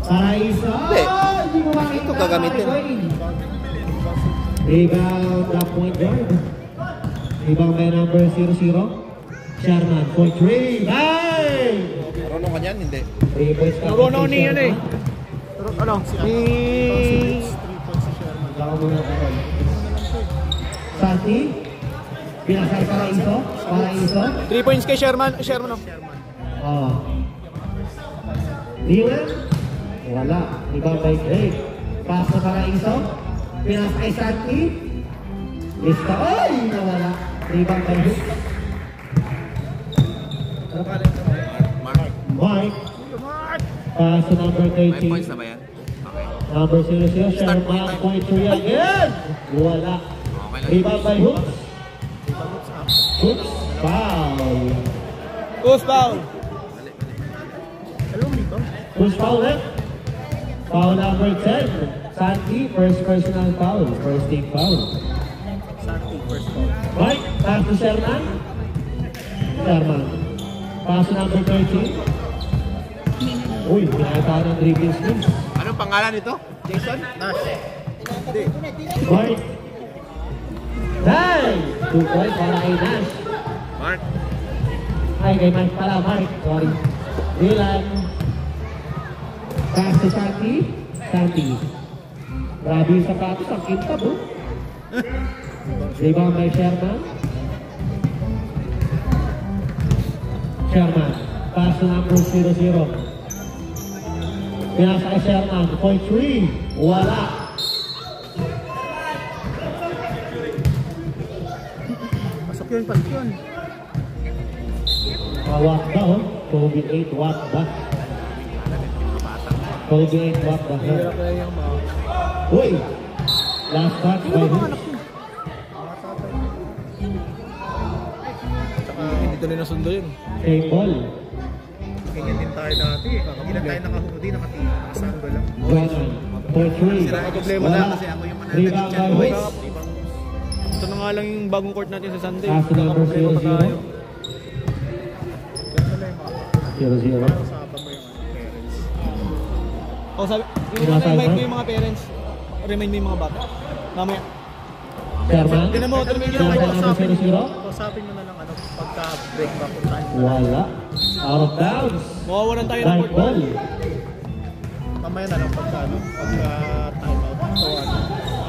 Paraiso! Hindi. Ito gagamitin. Rebound, drop point guard. Rebound by number 00. Sherman, for 3. Bang! Marunong ka niyan? Hindi. 3 points ka. Marunong ni yan eh. Ano? Ni... Santi. Pinasay Paraiso. Paraiso. 3 points kay Sherman. Sherman. Oh. Dylan. Wala. Rebound by Drake. Pass na Paraiso. Pinasay Santi. Lista. Ay! Nawala. Rebound by Hook. Mark. Pass to number 13. 5 points na ba yan? Okay. Number 00. Sherman. Point 3 again. Wala. Rebound by Hooks. Hooks. Foul. Who's foul? Who's foul left? Foul number 10. Santi. First personal foul. First team foul. Mike. Pass to Sherman. Sherman. Pass to number 13. Uy, pinata ng dribble skills. Anong pangalan nito? Jason? Nash. Hindi. Mark. Dai! 2 points para kay Nash. Mark. Ay, kay Mike pala. Mark. Sorry. Dylan. Pass to Santi. Santi. Grabe yung sapatos. Ang kintab, oh. Rebound by Sherman. Sherman. Pass to number 00. Pinasa kay Sherman. Point 3. Wala. Pasok yun, pasok yun. Watt ba, oh? Kobe 8 watt ba? Kobe 8 watt ba? Uy! Last touch by Hooks. Tsaka hindi tuloy na sundo yun. Kay Paul. Ganyan din tayo dati. Hindi na tayo nakahudi, nakasando lang. Jordan. Point 3. Problema Wala. lang kasi ako yung mananagit Rebound dyan, by boys. Hooks. Ito na nga lang yung bagong court natin sa Sunday. Pass to number 00. 00. Usapan mo yung parents. Oh, sabi, remind mo yung mga parents. Remind mo yung mga bata. Mamaya. Sherman. Tinan mo Sherman yung number 00. Usapin mo na lang pagka-break back kung saan. Wala. Out of bounds. mawawalan tayo ng Right court. ball. Mamaya na lang pagka-time out. So,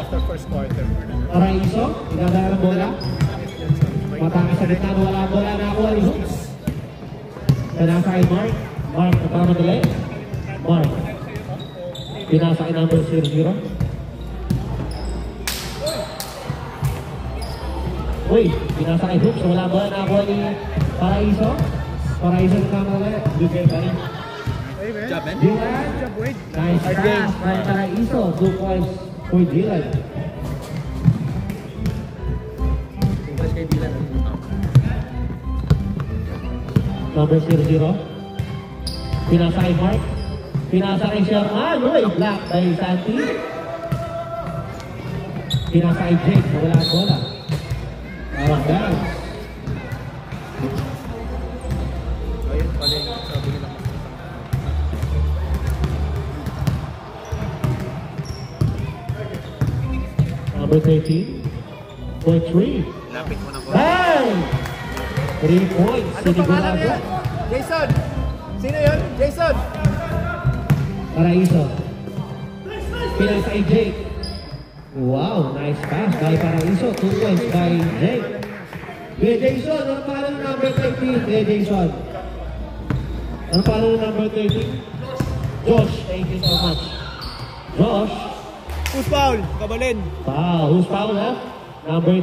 after first quarter. Paraiso. Igagaya ng bola. Matangis sa gitna. Wala ang bola. Nakuha ni Hooks. Pinasa kay Mark. Mark. Nagpamadali. Mark. Pinasa kay number 00. Uy, pinasa kay Hooks. Wala bola. Nakuha ni Paraiso. Paraiso nagpamadali. Bigay pa rin. Job, man. Dylan. Nice pass by Paraiso. 2 points for Dylan. Number 00. Pinasa kay Mark. Pinasa kay Sherman. Uy, block by Santi. Pinasa kay Jake. Wala ang bola. Out of bounds. Ayun pala yung sabi nila. Number 13. For 3. Lapit mo na ko. Bang! 3 points. Ano pangalan niya? Jason! Sino yun? Jason! Paraiso. Pinasa kay Jake. Wow, nice pass by Paraiso. 2 points by Jake. Kuya Jason, ano pangalan ng number 13? Kuya Jason. Ano pangalan ng number 13? Josh, thank you so much. Josh. Who's foul? Kabalin. Foul. Who's foul left? Number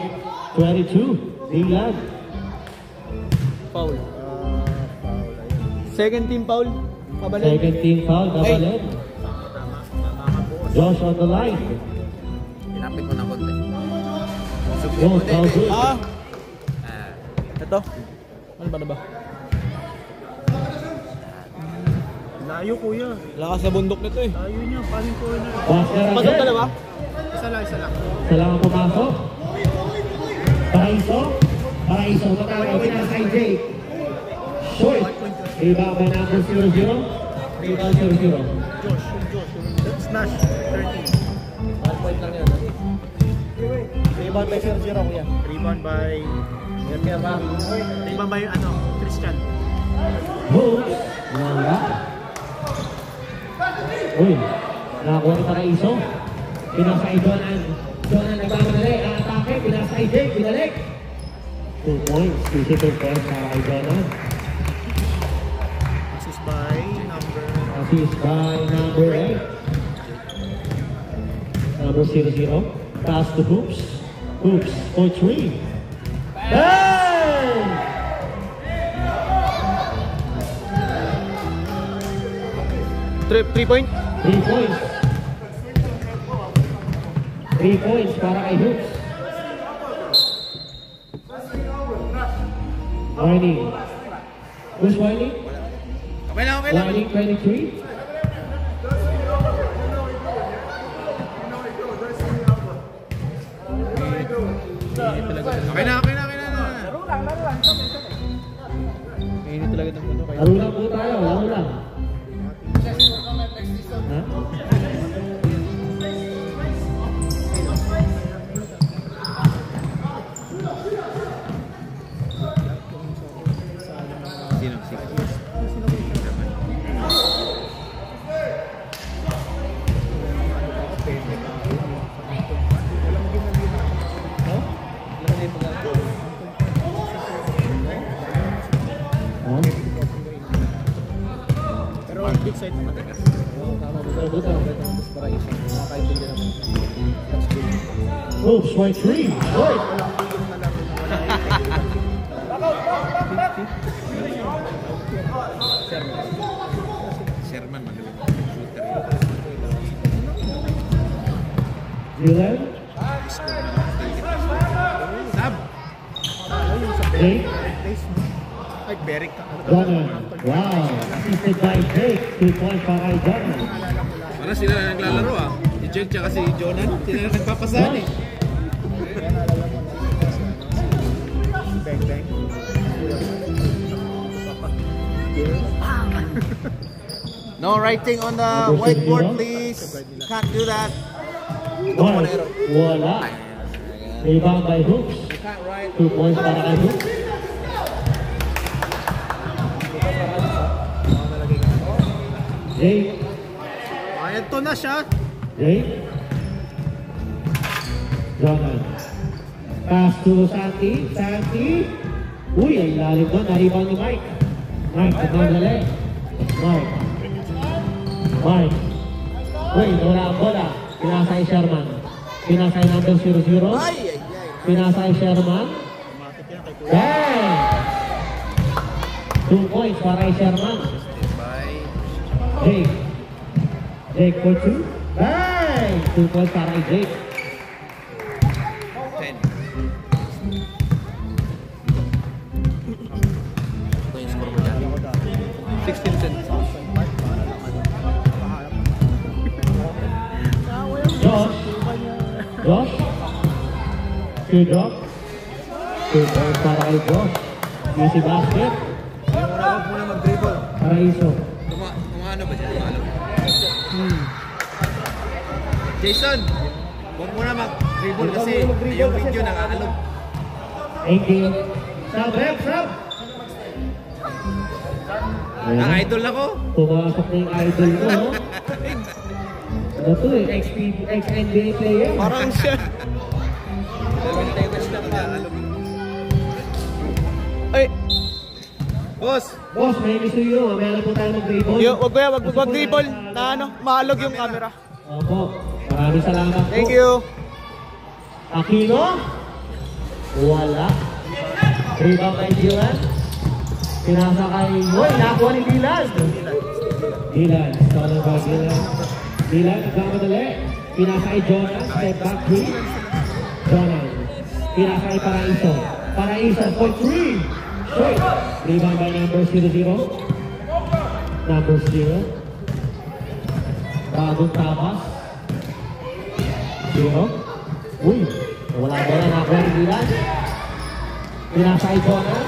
22. Dylan. Foul. Second team foul. Kabalin. Second team foul. Kabalin. Josh on the line. Lapit mo na konti. Go, foul good. Ah. Ito. Ano ba na ba? Layo kuya. Lakas sa bundok nito eh. Layo niya. Paano yung corner? Basket Pasok again. dalawa? Isa lang, isa lang. Isa lang ang pumasok. Paraiso. Paraiso. Matawag. Pinasa kay Jake. Short. Rebound by number 00. Rebound 0-0. Josh. That's Nash. 13. 1 point lang yan. Rebound by 0-0 kuya. Rebound by... Rebound by Christian. Hoops. Wala. Uy. Nakakuha ni Paraiso. Pinasa kay Jonan. Jonan nagmamadali. Ang atake. Pinasa kay Jake. Pinalik. 2 points. Easy 2 points para kay Jonan. Assist by number 8. Number 0-0. Pass to Hoops. Hoops for 3. Bang! 3 point. 3 points. 3 points para kay Hoops. Warning. Who's warning? Okay lang. Warning 23. Okay na. Mainit talaga ng ano kayo. Laro lang po tayo. Laro lang. Ha? Sino? Pero big side naman. Hoops for 3. Sherman, magaling. Shooter. Dylan. Sab! Jake. Ay, Beric ka. Jonan. Wow. Assisted by Jake. 2 points para kay Jonan. Para sila na naglalaro ah. Si Jake tsaka si Jonan, sila na nagpapasahan eh. Bang. No writing on the whiteboard, please. Can't do that. Mark. Wala. Rebound by Hoops. Can't write. 2 points para kay Hoops. Jake. Ayan to na siya. Jake. Jonan. Pass to Santi. Santi. Uy, ang lalim doon. Naribang ni Mike. Mike, nagmadali. Mike. Uy, wala ang bola. Pinasay Sherman. Pinasay number 0-0. Pinasay Sherman. Bang! 2 points para kay Sherman. Jake. Jake for 2. Bang! 2 points para kay Jake. 10. Ito yung score mo dyan. 16 cents. Josh. Two drop. 2 points para kay Josh. Easy basket. Huwag muna mag-dribble. Paraiso. Kumano ba siya? Jason! Huwag mo na mag-dribble kasi yung video nakaalog. Thank you. Sub, rep, sub. Ang idol ako. Pumasok na yung idol ko, no? Ano to eh? Ex-NBA player. Parang siya. Ay, Boss! Boss, may gusto nyo. Mamaya na po tayo mag-dribble. wag kuya, wag dribble. Na ano, maalog yung camera. Opo. Maraming salamat po. Thank you. Aquino. Wala. Rebound kay Dylan. Pinasa kay... Uy, nakuha ni Dylan. Dylan. Stolen by Dylan. Dylan, nagkamadali. Pinasa kay Jonan. Step back 3. Jonan. Pinasa kay Paraiso. Paraiso for 3. Shoot. Rebound by number 0-0. Number 0. Bagong tapas. 0. Uy. Wala bola na ako ni Dylan. Pinasa kay Jonan.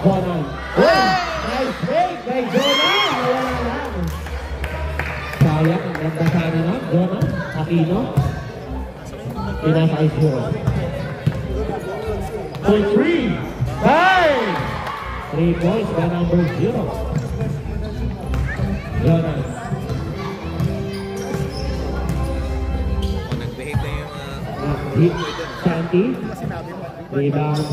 Jonan. Uy! Nice break by Jonan! Wala lang. sayang. Ang ganda sana na. Jonah Aquino. Pinasa ice zero. For 3. Bang! 3 points by number 0. Jonah. Nag-behave na yung Hit. Santi. Rebound.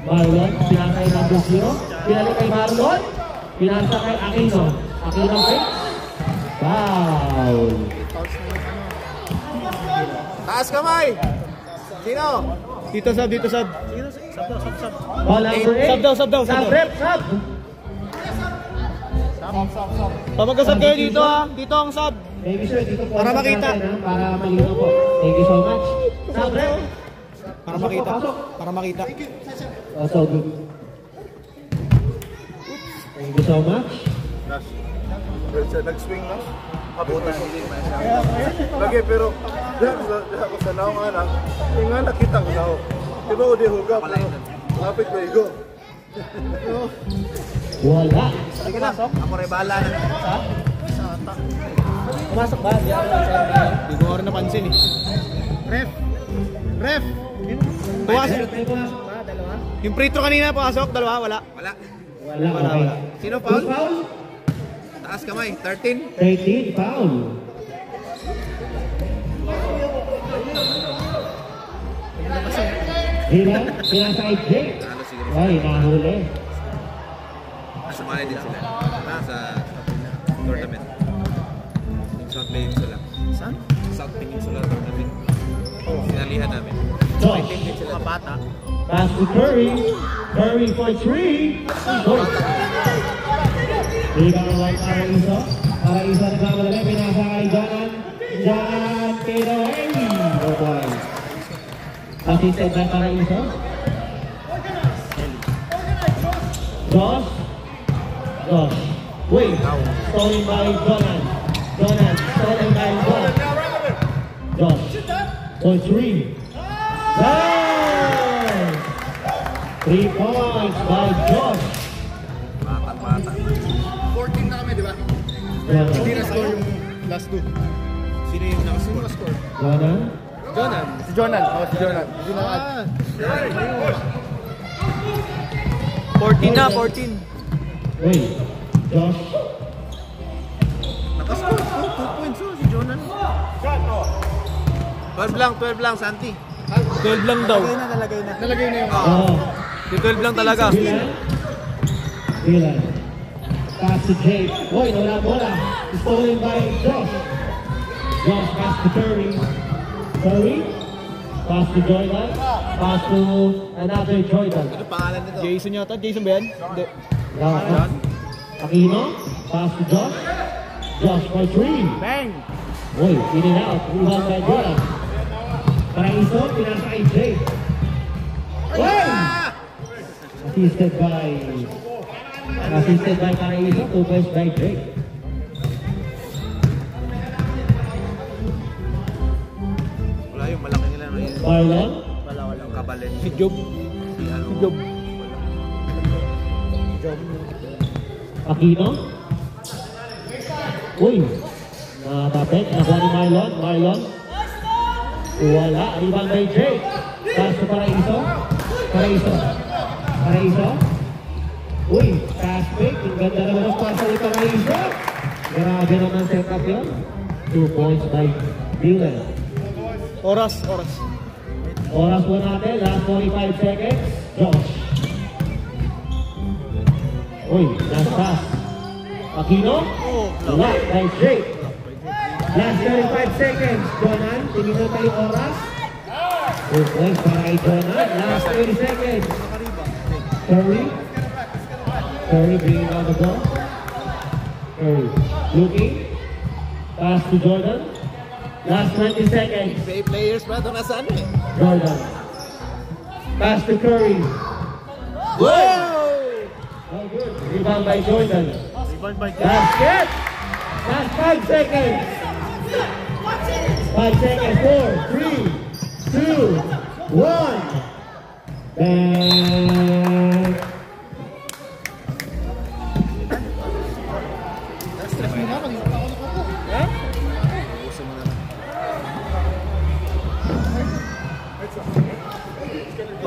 Marlon. Pinasa kay number 0. Pinalik kay Marlon. Pinasa kay Aquino. Aquino kay foul. taas kamay! Sino? Dito sub, dito sub. Ball number 8. Sub daw. Sub rep, sub. Pamagkasab kayo dito ha. Dito ang sub. Thank you sir, dito po. Para makita. Para malinaw po. Thank you so much. Sub rep. Para makita. Pasok. Para makita. So good. Thank you so much. Nag-swing na. Lagi pero diha ko sa naong anak. Nga nakita ko na. Diba o di hugap. Lapit ba igo? Wala. Sige lang. Ako rin bahala na. Pumasok ba? Hindi ko rin napansin eh. Ref! Pumasok. Yung free throw kanina pumasok, dalawa, wala. Wala. Wala. Okay. Sino foul? Foul? Taas kamay. 13. 13, foul. Hila, pinasa kay Jake. Ano siguro? Ay, nahuli. Sumali din sila. Sa tournament. South Peninsula. Saan? South Peninsula tournament. Sinalihan namin. Josh. Mga bata. Pass to Curry. Curry for 3. Good. Rebound naman para Iso. Para Iso nagmamadali. Pinasa kay Janan. Janan Kerohei. Oh boy. Assisted na para Iso. Josh. Wait. Stolen by Jonan. Stolen by Josh. Josh. For 3. Bang! 3 points by Josh. Bata. 14 na kami, di ba? Hindi na score yung last two. Sino yung nakascore? Jonan. Si Jonan. Si Jonan. Hindi na 14 na, 14. Wait. Josh. Nakascore. 2 points si Jonan. 12 lang, Santi. 12 lang daw. Nalagay na yung... Oh. 12 lang talaga. Dylan. Pass to Jake. Boy, wala bola. Stolen by Josh. Josh pass to Curry. Pass to Jordan. Pass to another Jordan. Ano pangalan nito? Jason yata. Jason ba yan? Hindi. Aquino. Pass to Josh. Josh for 3. Bang! Boy, in and out. Rebound by Jordan. Paraiso, pinasa kay Jake. Assisted by Paraiso, 2 points by Jake. Wala yung malaki nila. Marlon, Walang kabalin. Si Job. Aquino. Uy, nakatapit. Nakuha ni Marlon. Wala. Rebound by Jake. Pass to Paraiso. Uy, pass fake. Ang ganda naman ang pass ni Paraiso. Grabe naman set up yun. 2 points by Dylan. Oras. Oras po natin. Last 45 seconds. Josh. Uy, last pass. Aquino. Wala. By Jake. Last 35 seconds. Jonan, tingin na tayo oras. 2 points para kay Jonan. Last 30 seconds. Curry bringing down the ball. Curry looking. Pass to Jordan. Last 20 seconds. Players ba ito nasa ano eh? Jordan. Pass to Curry. Wow! Oh, good. Rebound by Jordan. Basket. Last 5 seconds. 5 seconds. 4, 3, 2, 1. Bang.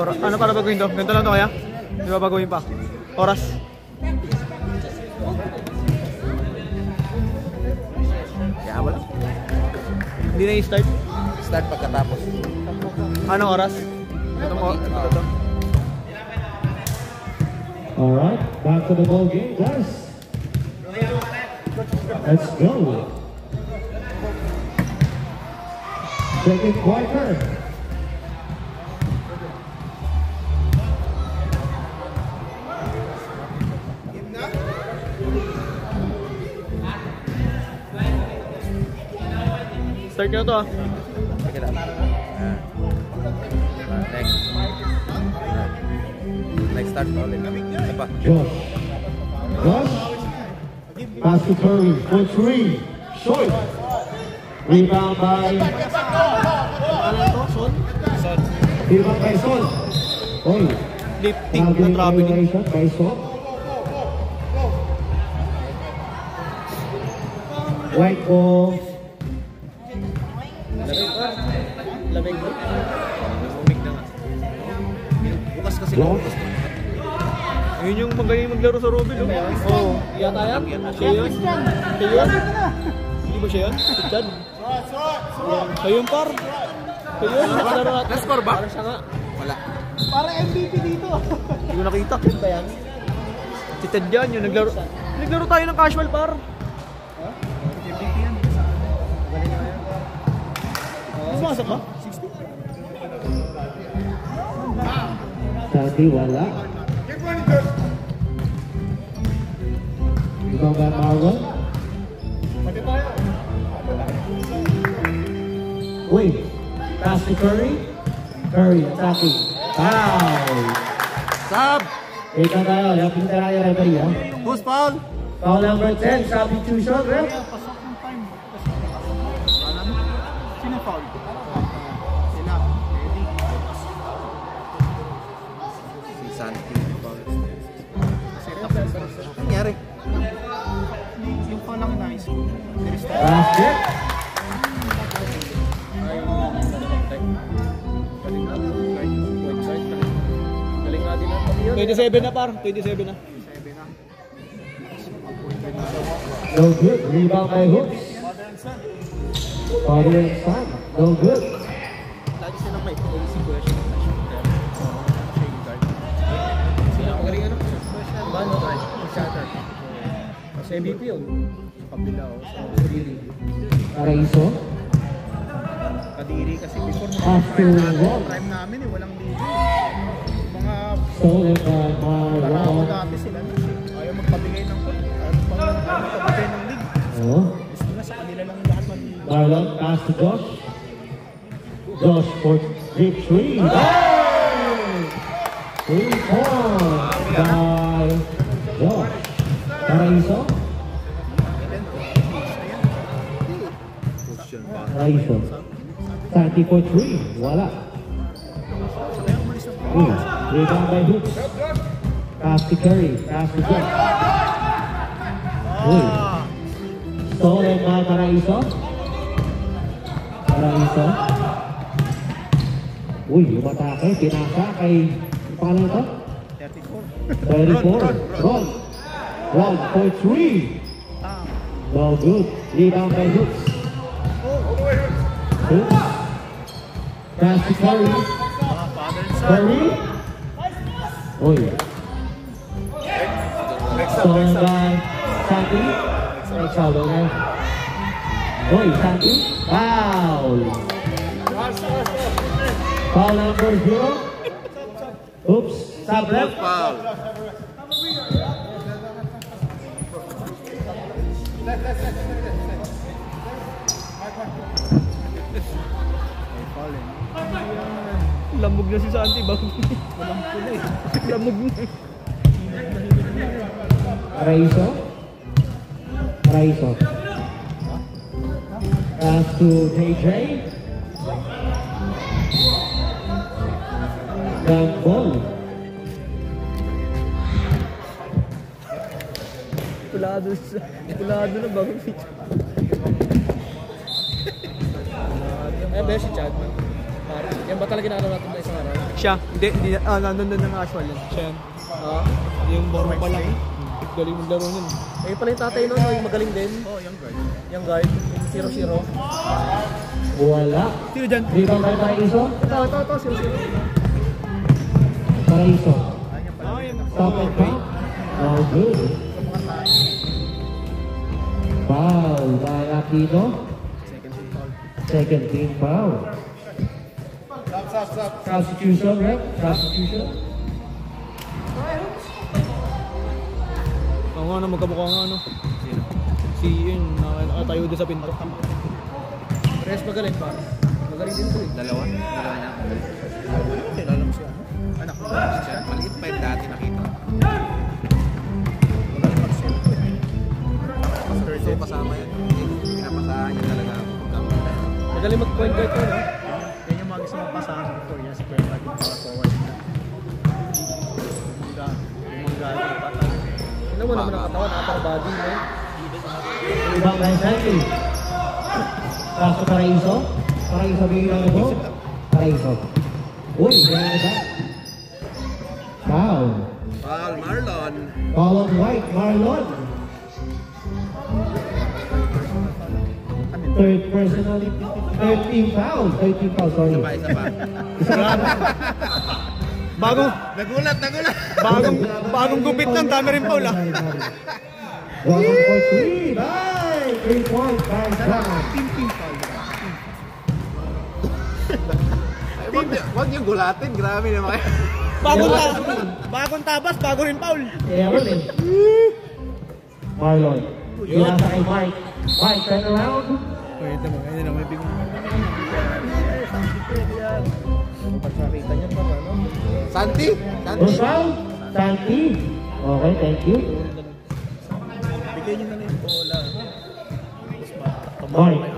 Ano para baguhin to? Ganito lang to kaya? Di ba baguhin pa? Oras? Kaya wala. Hindi na i-start? Start pagkatapos. Anong oras? Ito. Alright, back to the ball game, guys. Let's go. Second quarter. Start nyo to ah. Sige lang. Next. Next start ulit. Isa pa. Josh. Josh. Pass to Curry for three. Short. Rebound by Rebound by Sol. Oy. Lifting na traveling. By Sol. White ball. Lamig. Umig na nga. Bukas kasi Long. Yun yung magaling maglaro sa Robin. Oo. Yata yan? Siya yun? Siya yun? Hindi ba siya yun? Si Chad? Siya yun par? Siya yun? Nakalaro natin. Last score ba? Parang siya nga. Wala. Parang MVP dito. Hindi ko nakita. Ba yan? Si Chad yan yun. Naglaro tayo ng casual par. MVP yan. Sumasok ba? Santi wala. Rebound by Marlon. Wait. Pass to Curry. Curry attacking. Foul. Sab! Ika tayo. Yapin tayo referee ha. Who's foul? Foul number 10. Substitution, ref. Sino foul? Si Santi. Ano nangyari? Yung foul lang nice. Basket. Galing 27 na par. 27 na. No good. Rebound by Hoops. Father and son. No good. Lagi silang may policy question. Sila magaling ano? Bano? Shatter. Kasi MVP yun. Kabilao. Paraiso. Kadiri kasi before After one. prime namin eh. Walang liga. Mga Stolen by Marlon. dati sila na. Ayaw magpabigay ng call. Ayaw magpabigay ng league. Oh. Gusto na sa kanila lang lahat mag Marlon pass to Josh. Josh for deep three. Hey! 3 points by Josh. Paraiso. Paraiso. Santi for three. Wala. Rebound by Hoops. Pass to Curry. Pass to Josh. Stolen by Paraiso. Paraiso. Lumatake. Pinasa kay paano ito? 34. Ron. Ron for three. No good. Rebound by Hoops. Hoops. Pass to Curry. Curry. Stolen by Santi. Next foul, okay? Santi. Foul. Foul number 0. Oops. Sub left. Foul. Lamog na si Santi bago. Walang pula eh. Lamog na. Paraiso. Paraiso. Pass to JJ. Dunk ball. Pulado na bago pitch. Eh, ba si Chad? Yan ba talaga nakaraw natin na isang araw? Siya. Hindi. Nandun din ng actual yan. Siya yan. Yung bormo pa lang. Galing maglaro nun. Eh pala yung tatay nun, yung magaling din. Yung guard. Yung 0-0. Wala. Sino dyan? Rebound by Paraiso. Ito, 0-0. Paraiso. Yan. Stop and drop. No good. Foul by Aquino. Second team foul. Substitution, rep. Substitution. Oo nga, magkamukha nga, ano. Si yun, nakatayo din sa pinto. Rest magaling pa. Magaling din ito eh. Dalawa na. Kilala mo siya. Anak ko. Siya, maliit pa yung dati nakita. So, kasama yan. Pinapasahan niya talaga ako. Magaling mag-point guard ko, no? Yan yung mga gusto mong pasahan ng Victoria sa point guard yung para forward na. Yung mga galing patay. Tignan mo naman ang katawan, upper body, no? Rebound by Santi. Pass to Paraiso. Paraiso bigyan mo. Paraiso. Uy, kaya ba? Foul. Foul, Marlon. Foul on White, Marlon. Third personal, 13 foul, sorry. Isa pa. Nagulat. Bagong gupit lang, dami rin Paul ah. One for three, bye! 3 points by Sam. Huwag niyong gulatin, grabe naman. Bagong tabas, bago rin Paul. Kaya rin eh. Marlon. Pinasa kay Mike. Mike, turn around. Wait naman, may bigong. Pagkakita niya pa, ano? Santi. First foul, Santi. Okay, thank you. Bigay niyo na lang yung bola. Mike.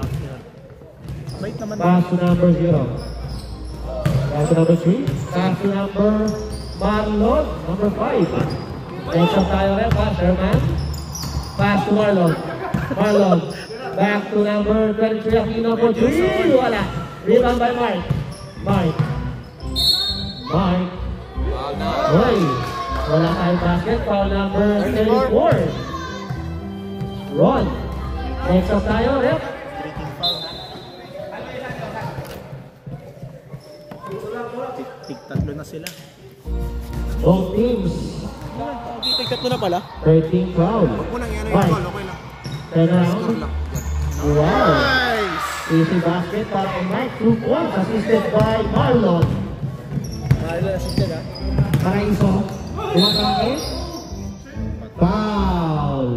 Wait naman. Pass to number 0. Pass to number 3. Pass to number Marlon, number 5. Next up tayo rin, pass, Sherman. Pass to Marlon. Marlon. Back to number 23, Aquino for 3. Wala. Rebound by Mike. Mike. Hoy. Wala tayong basket. Foul number 34. Ron. Next up tayo, rep. Tig-tatlo na sila. Both teams. Tigkat mo na pala. 13 foul. Huwag mo nang yan yung Mike. goal, okay lang. Turn Score around. lang. Wow. Easy basket para kay Mike. 2 points assisted by Marlon. Marlon assisted ha. Paraiso. Tumatake. Foul.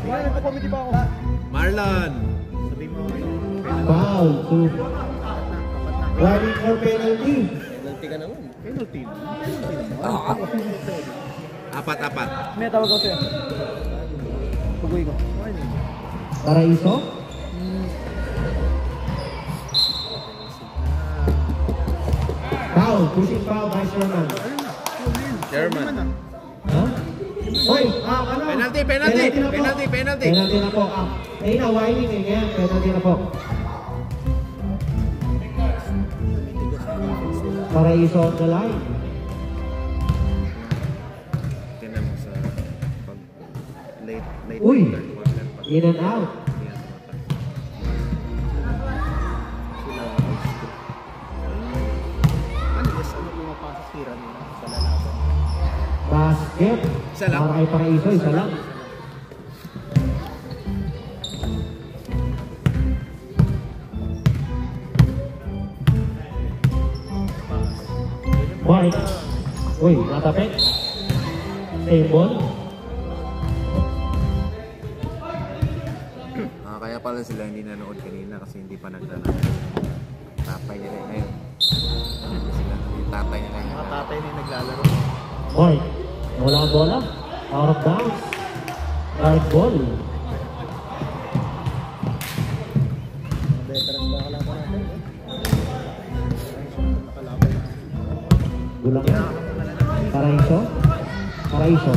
Nagpa-comedy pa ako. Marlon. Sabi mo ano. Foul. Running for penalty. Penalty ka naman. Penalty. Apat. May tawag ko sa'yo. Pugoy ko. Paraiso. Foul. Pushing foul by Sherman. German. Huh? Hoy, ano? Penalty. na po. Penalty na po. Ayun na, whining eh. Ngayon, penalty na po. Paraiso on the line. Tingnan mo sa pag late Uy! third quarter. In and out. Ano yes, ano pumapasok tira nila sa lalaban? Basket. Isa lang. Para kay Paraiso, isa lang. Mike. Uy, natapit. Same ball. Kaya pala sila hindi nanood kanina kasi hindi pa nagdala. Tatay nila ngayon. Sila, yung tatay nila ngayon. Mga tatay na yung naglalaro. Mike. Wala ang bola. Out of bounds. Guard ball. Veterans ba kalaban natin? Nakalaban. Gulang na. Paraiso. Paraiso.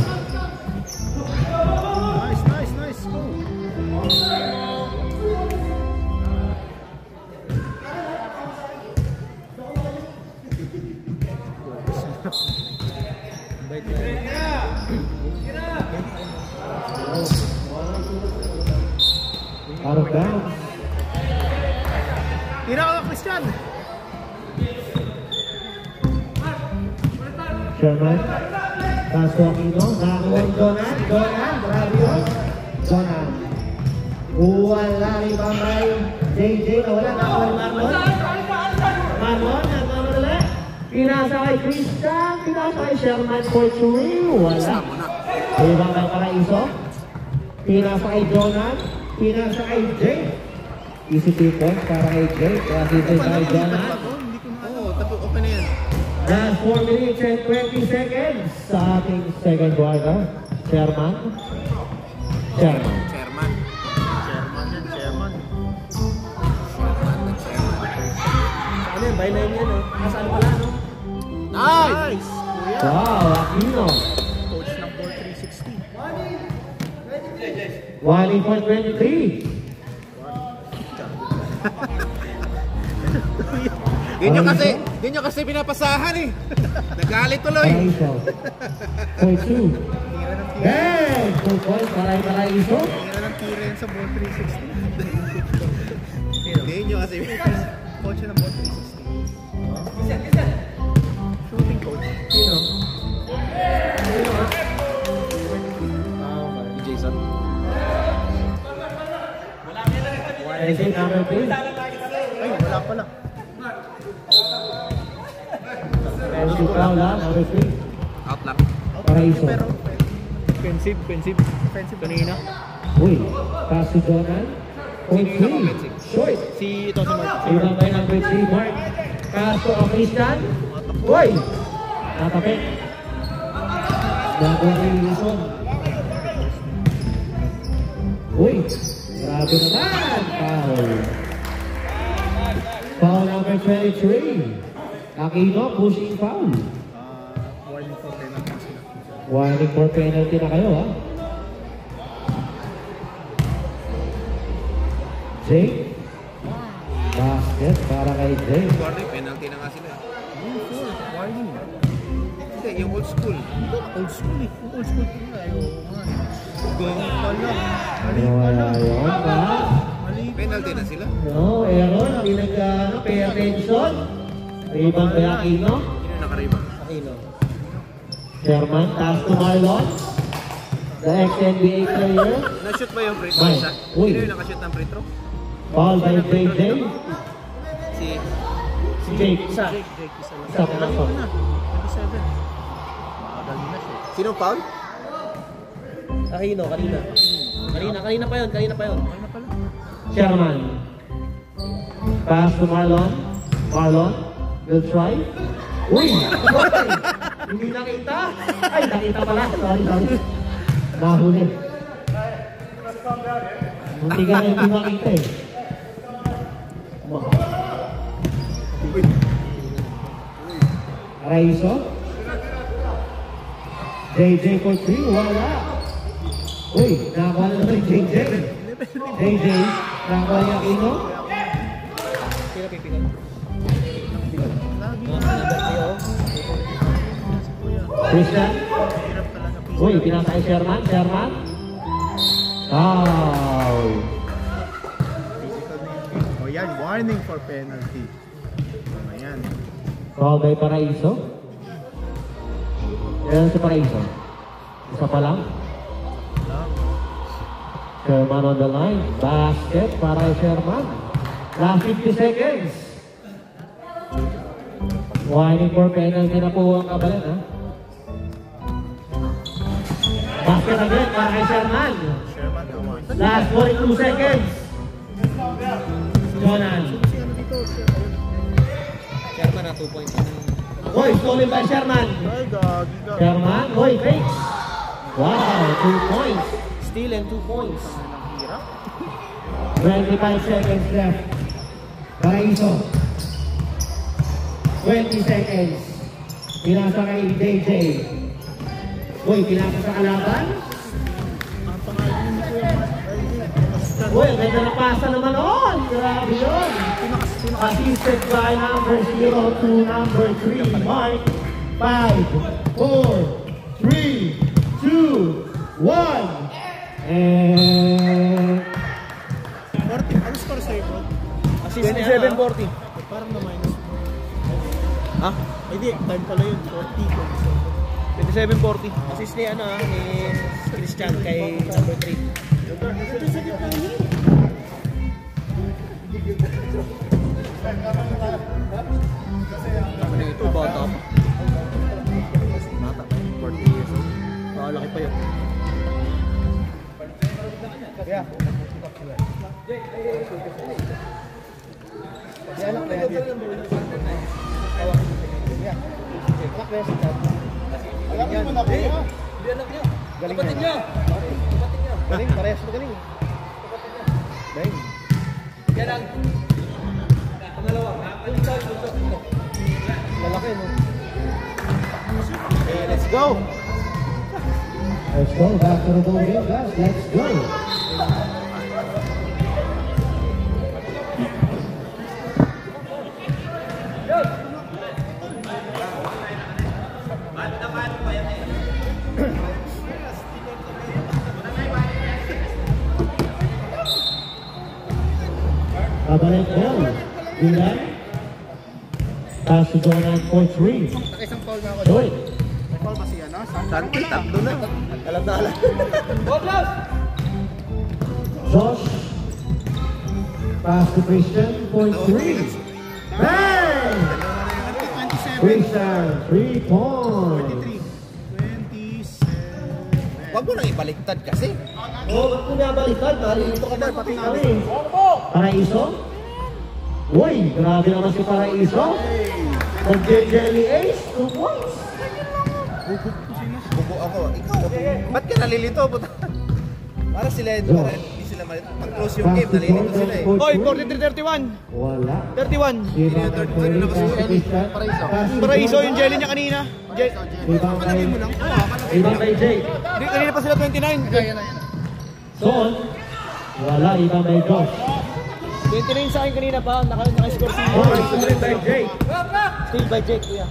Nice. Go. Out of bounds. Tira ka, Christian! Sherman. Pass to Aquino. Nakakuha ni Donan. Donan. Grabe yun. Donan. Wala rin kamay. JJ. Wala. Nakakuha ni Marlon. Marlon. Nagmamad ulit. Pinasa kay Christian. Pinasa kay Sherman for 3. Wala. Ibang kay Paraiso. Pinasa kay Donan. Pinasa kay Jay. Easy 2 points para kay Jay. Kaya dito kay Donan. Oo, tapos open na yan. Last 4 minutes and 20 seconds sa ating second quarter. Sherman. Sherman. Chairman. Chairman. Ano yun? By 9 yan, oh. Nasaan pala, no? Nice! Kuya! Wow, Aquino. Coach ng ball 360. Wally for 23. Di nyo kasi pinapasahan eh. Nagalit tuloy. Paraiso. For 2. Hey! 2 points para Paraiso. Tira ng tira yan sa ball 360. Di nyo kasi Coach ng ball 360. Shooting coach. Sino? Jason. Is it number 3? Ay, wala pala. Penalty foul lang, number 3. Out lang. Paraiso. Pero, Defensive offensive kanina. Uy, pass to Donan. Point 3. Short. Si ito si Mark. Ibang kay number 3, Mark. Pass to Christian. Uy! Natapit. Nakuha kay Wilson. Uy! Grabe naman! Foul. Foul number 23. Aquino, pushing foul. warning for penalty sila. Warning for penalty na kayo, ha? Jake. Basket para kay Jake. Warning, penalty na nga sila. Warning. Hindi, yung old school. Old school eh. Yung old school ko nga. Ayaw nga. Pala. Mali Wala pala. yun, ba? Mali Penalty pala. na sila. No, Aaron, hindi pay attention. Rebound kay Aquino. Sino yung nakaribang? Aquino. Sherman, taas to Marlon. The ex-NBA player. Na-shoot ba yung free throw Ay, siya? uy. Sino yung nakashoot ng free throw? Foul by JJ. Si... Si Jake. Isa. Jake, isa lang. Stop na to. na. 27. Madali na siya. Sino foul? Aquino, kanina. Kanina pa yun. Okay na pala. Sherman. Pass to Marlon. Marlon. Will try. Uy! Hindi nakita. Ay, nakita pala. Sorry. Nahuli. Hindi ka na hindi makita eh. Raiso. JJ for 3. Wala. Uy, nakakuha na naman yung JJ. JJ, nakakuha niya Aquino. Sino pipigan? Christian. Uy, pinasa kay Sherman. Sherman. Foul. O yan, warning for penalty. Ayan. Foul by Paraiso. Yan si Paraiso. Isa pa lang. Sherman on the line. Basket para kay Sherman. Last 50 seconds. Warning for penalty na po ang kabalan, ha? Basket again para kay Sherman. Sherman naman. Last 42 seconds. Jonan. Sherman na 2 points. Hoy, stolen by Sherman. Ay, gagi ka. Sherman, hoy, fakes. Wow, 2 points. Steal and 2 points. 25 seconds left. Paraiso. 20 seconds. Pinasa kay JJ. Hoy, pinasa sa kalaban. Ang pangalan ni Kuya Mark. Hoy, ganda na pasa naman on. Grabe yun. Assisted by number 0 to number 3. Mark. 5, 4, 3, 2, 1. And Assist niya. 27-40. Parang na minus. Ha? Hindi, time pala yun. 40. 27-40. Assist ni Christian kay number 3. Ito, bata pa. Mata, 40 years old. Malaki pa yun. Galing, parehas magaling. Galing. Lalaki, no? Okay, let's go! Let's go. Back to the ball game, guys. Let's go. Kabalik ball. Bilan. Pass to Jordan for 3. Isang foul na ako. Joy. May foul ba siya, no? Santi, tatlo na. Alam na alam. Josh. Pass to Christian for 3. Bang! Christian, 3 points. 27. Wag mo nang ibaliktad kasi. Ba't mo nabaliktad? Nalilito ka na, pati kami. Paraiso? Uy, grabe naman si Paraiso. Nag-jelly ace, 2 points. Bubo ako. Ikaw, ba't ka nalilito? Para sila, para hindi sila malito. Pag-close yung game, nalilito sila eh. Oy, 43-31. Wala. 31. Third quarter na ba siya? Paraiso yung jelly niya kanina. Ibang kay Jay. Kanina pa sila 29. Son. Wala, ibang kay Josh. 29 sa akin kanina pa. Naka-score si Still by Jay. Still by Jake, kuya.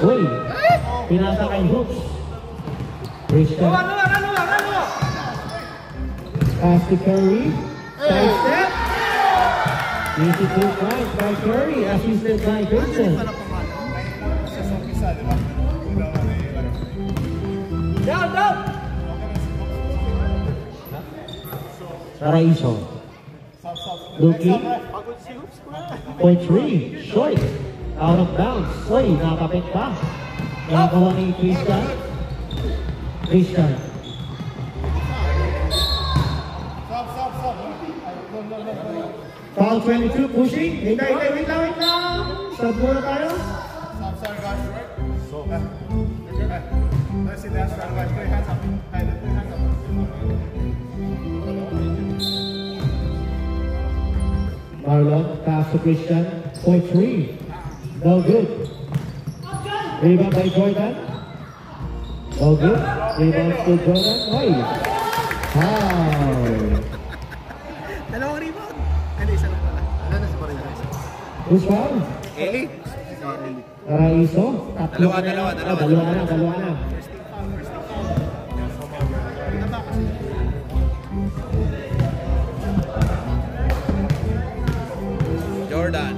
Uy, pinasa kay Hooks. Christian. Pass to Curry. Side step. Easy 2 points by Curry. Assisted by Christian. Paraiso. Looking. Point 3. Short. Out of bounds. Uy, nakapit pa. Nakakawa ni Christian. Christian. Foul 22, pushing. Hintay, wait lang. Stop muna tayo. Sorry, guys. So, let's see that. Guys, put your hands up. Hey, put your hands up. Marlon, pass to Christian. Point 3. No good. Rebound by Jordan. No good. Rebound to Jordan. Oy. Foul. Dalawang rebound. Ano, isa lang pala. Ano na si Paraiso? Who's foul? Eli? Paraiso. Tatlo Dalawa, na dalawa, yan. dalawa. Dalawa na. Jordan.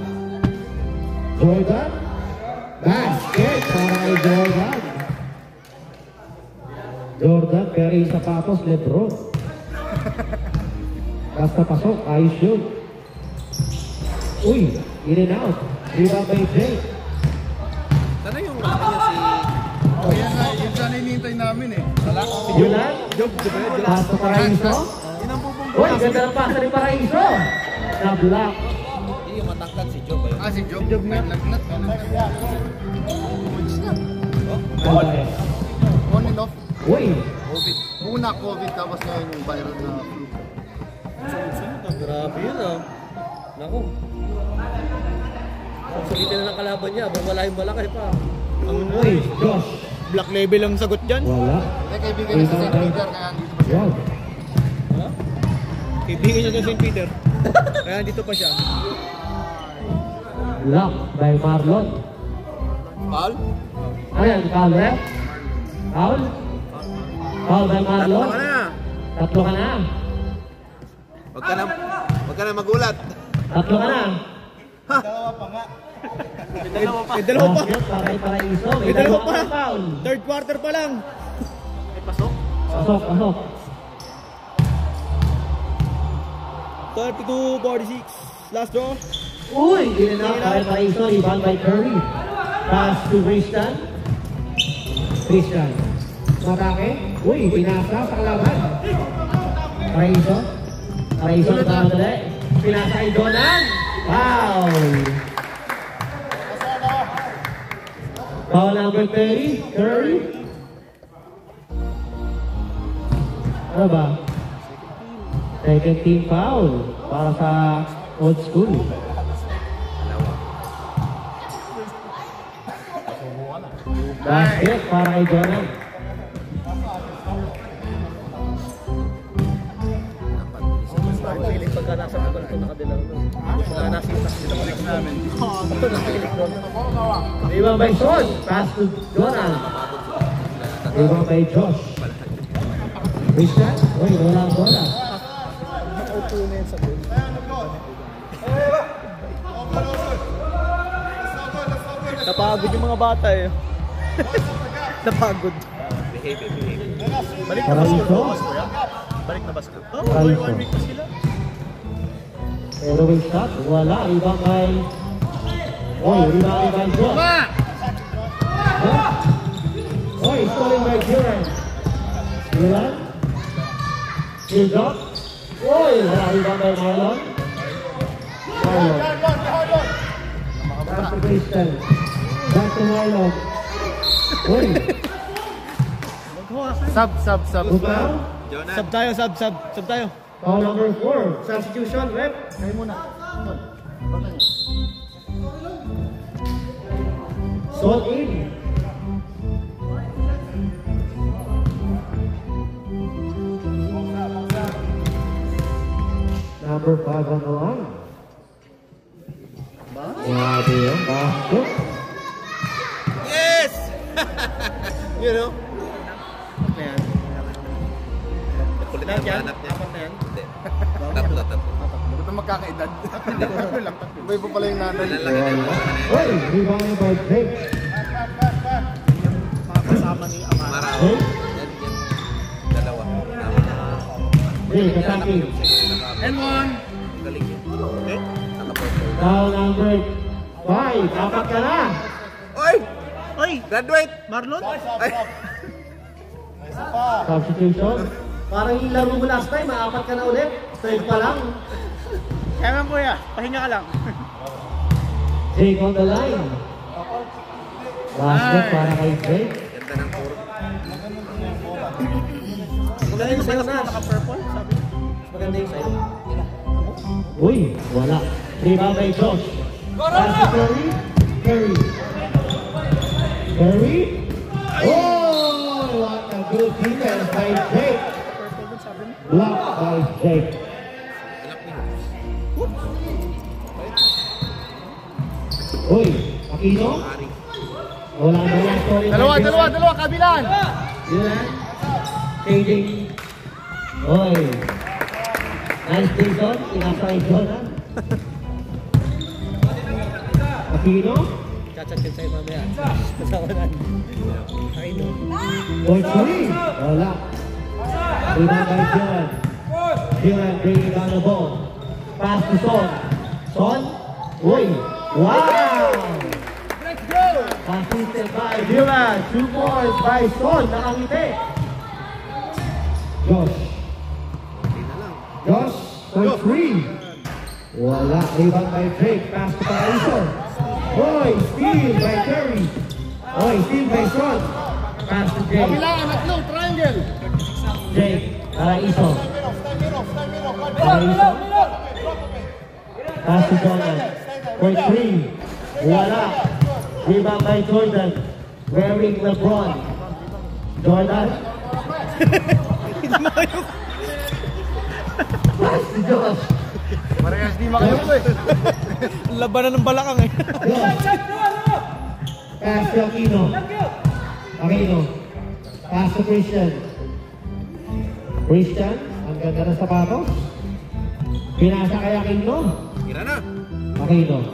Jordan. Basket para kay Jordan. Jordan, pero yung sapatos, Lebron. Basta pasok, ayos yun. Uy, in and out. Rebound by Jake. Sana yung ano niya si... Oh, yan na. Yun sana hinihintay namin eh. Yun lang. Pass to Paraiso. Uy, ganda ng pasa ni Paraiso. Na-block. Hindi yung matangkad si Job. Ah, si Job. Job na. Lagnat. Okay. On and off. Uy, Una COVID, tapos ngayon yung viral na flu. Grabe yun ah. Naku. Sabitin na ng kalaban niya, abang wala yung malaki pa. Ang uy, Josh. black label ang sagot dyan. Wala. May kaibigan niya sa St. Peter, kaya dito pa siya. Wow. Kaibigan niya sa St. Peter. Kaya dito pa siya. Lock by Marlon. Paul? Ayan, foul left. Foul. Foul by Tatlo Marlon. ka na. Tatlo ka na. Huwag ka na magulat. Tatlo ka na. May dalawa pa. Basket para kay Paraiso. May dalawa pa. Foul. Third quarter pa lang. Ay, pasok. Pasok, pasok. 32-46. Last draw. Uy! Ginanap para kay Paraiso. Rebound by Curry. Pass to Christian. Christian. Matake. Uy, pinasa sa kalaban. Paraiso. Paraiso na tamadali. Pinasa kay Donan. Foul! Foul number 30. Curry. Ano ba? Second team foul para sa old school. Basket para kay Donan. Feeling pagka nasa ako na ito nakadilaw. Nasa dito balik namin. Rebound by Sean. Pass to Donan. Rebound by Josh. Christian. Uy, wala ang bola. Nakaupo na yan sa goal. Napagod yung mga bata eh. Napagod. Balik na ba Paraiso. sila? Balik na ba sila? Oh, Paraiso. 1 week pa sila. Pero yung shot, wala. Rebound by... Uy, rebound by Josh. Uy, stolen by Duran. Duran. Still drop. Uy, wala. Rebound by Marlon. Marlon. Back to Christian. Back to Marlon. Uy. Sub. Bukaw. Sub tayo, sub tayo. Foul number 4. Substitution, rep. Kayo muna. Sold in. Number 5 on the line. Grabe yun. Basket. Yes! You know? Ano yan? Kulit na Lahat yan? hanap niya. Apat na yan? Hindi. Tatlo. Ito magkakaedad. Iba pa pala yung nanay. Lalaki na yung Hey, rebound by Drake. Mga kasama ni Amara. Marao. Drake. Yan yung dalawa. Drake, attacking. And one. Galing yun. Okay? Nakaporto. Foul number 5. Apat ka na. Oy! Oy! Graduate! Marlon? Ay! Substitution. Parang yung laro mo last time, apat ka na ulit. Straight pa lang. Kaya mo kuya, pahinga ka lang. Drake on the line. Basket para kay Drake. Ganda ng puro. Maganda yung sa'yo na, naka-purple, sabi. Maganda yung sa'yo. Uy, wala. Rebound by Josh. Pass to Curry. Curry. Curry. Oh, what a good defense by Drake. Purple dun, sabi mo. Blocked by Drake. Uy, Aquino. Wala na lang story. Dalawa, kabilaan! Yun na. Changing. Uy. Nice Jason. Inasa kay Jonah. Aquino. Chat-chat yun sa'yo mamaya. Kasama na. I know. Point 3. Wala. Rebound by Dylan. Dylan bringing down the ball. Pass to Son. Son. Uy. Wow! Let's go! Assisted by Dylan. 2 points by Son. Nakangiti. Josh. Josh. Point 3. Wala. Rebound by Drake. Pass to Paraiso. Uy. Steal by Curry. Uy. Steal by Son. Pass to Jake. Triangle. Jake, Paraiso. Paraiso. Pass to Jordan. Point 3. Wala. Rebound by Jordan. Wearing LeBron. Jordan. Pass to Josh. Parehas di makayo ko eh. Labanan ng balakang eh. Pass to Aquino. Aquino. Pass to Christian. Christian, ang ganda ng sapatos. Pinasa kay Aquino. Tira na! Aquino.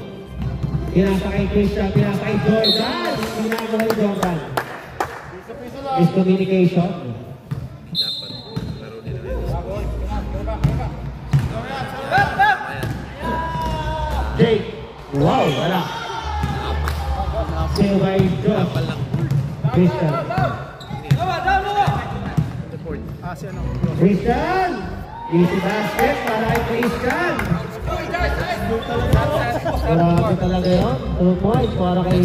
Pinasa kay Christian, pinasa kay Jordan. Pinagawa ni Jordan. Miscommunication. Dapat. Laro nila rin. Jake. Wow, wala. Save by Josh. Kapal lang. Christian. Si ano? Christian! Easy basket para kay Christian. Grabe talaga yun. 2 points para kay...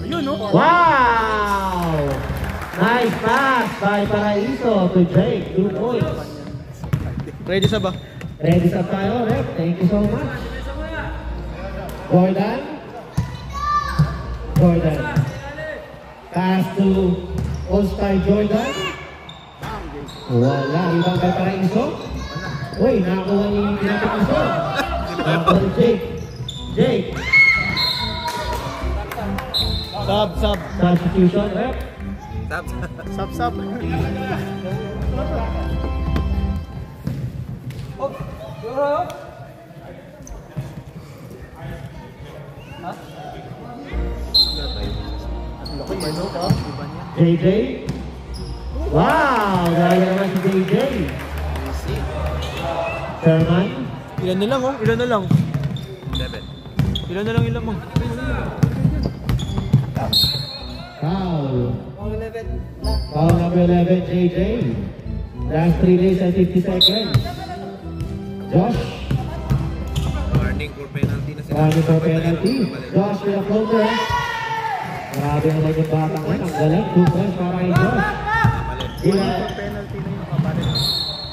Ayun, no? Wow! Nice pass by Paraiso to Drake. 2 points. Ready sa ba? Ready sa tayo, Rep. Thank you so much. Jordan. Jordan. Pass to All-Star Jordan. Wala. Ibang kay Paraiso. Uy, nakakuha ni Pinapitiso. Nakakuha ni Jake. Jake. Sub. Substitution, Rep. Sub. JJ. Wow! Dahil naman si JJ. Sherman. Ilan na lang, oh. Ilan na lang. 7. Ilan na lang ilan mo. Foul. Foul number 11, JJ. Last 3 days and 50 seconds. Josh. Warning for penalty na sila. Warning for penalty. Josh with a floater. Grabe naman yung batang yan. Ang galing. 2 points para kay Josh. Penalty na yung kapalit.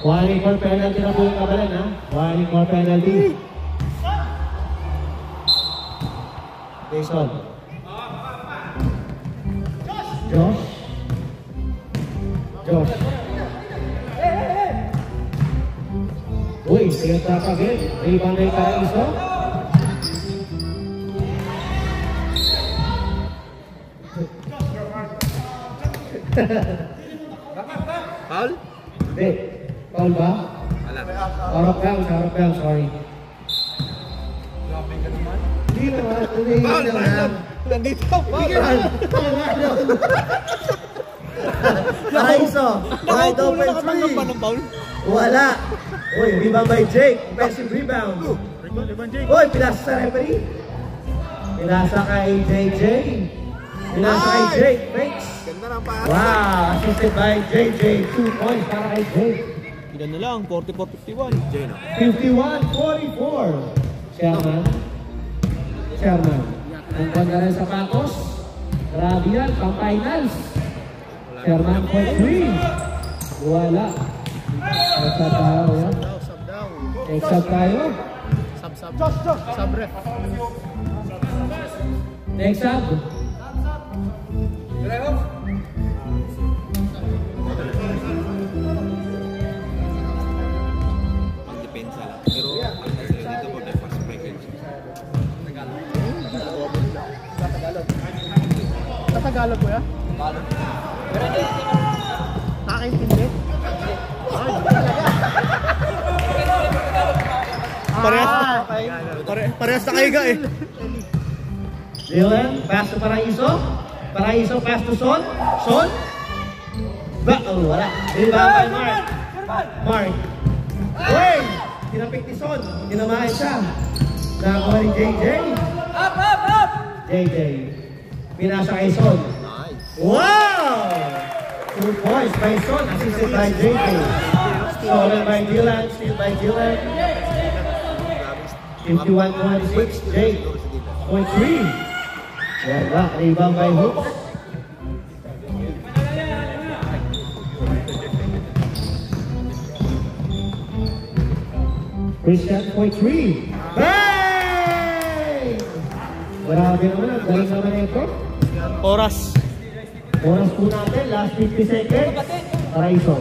Warning for penalty na po yung kabalan, ha? Warning for penalty. Jason. Josh. Uy, pinag-tap again. Rebound kay Paraiso. Foul? Hindi. Foul ba? Wala. Out of bounds, sorry. Hindi naman, tumihin naman. Nandito. Paraiso. Wide open Nakatanggap ba three. ng foul? Wala. Uy, rebound by Jake. Offensive rebound. Rebound, Jake. Uy, pinasa sa referee. Pinasa kay JJ. Pinasa kay Jake. Thanks. Ganda ng pass. Wow, assisted by JJ. 2 points para kay Jake. Ilan na lang? 44-51. 51-44. Sherman. Ang ganda rin sa patos. Grabe yan, pang-finals. Sherman for 3. Wala. Next up tayo. Sub down. Next up tayo. Sub ref. Next up. Pang-depensa lang. Pero ang sila dito po na fast break. Tagalog ko ya? Nakakaintindi? Parehas na kayo ga eh. Dylan, pass to Paraiso. Paraiso, pass to Son. Son. Wala. Rebound by Mark. Uy! Tinapik ni Son. Tinamahan siya. Nakakuha ni JJ. JJ. Pinasa kay Son. Wow! 2 points by Son. Assisted by JJ. Stolen by Dylan. Steal by Dylan. 51-26. Jake. Point 3. Wala. Rebound by Hoops. Christian, point 3. Bang! Grabe naman. Ang galing naman ito. Oras. Oras po natin. Last 50 seconds. Paraiso.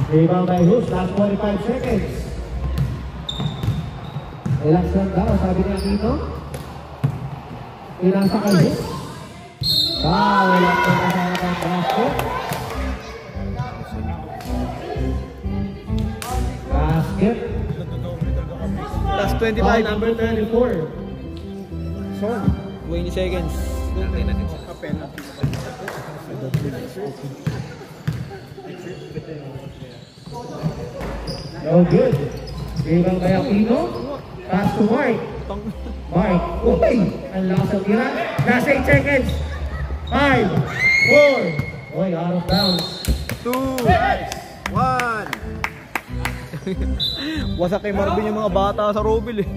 Rebound by Hoops. Last 45 seconds. Relax lang daw. Sabi niya dito. Pinasa kay Hoops. Wala po na sa basket. Foul number 34. 20 seconds. Natin natin sila. No good. Ibang kay Aquino. Pass to Mark. Mark. Uy! Ang lakas ng tira. Last 8 seconds. 5, 4. Uy, out of bounds. 2, 1. Wasak kay Marvin yung mga bata sa Robel eh.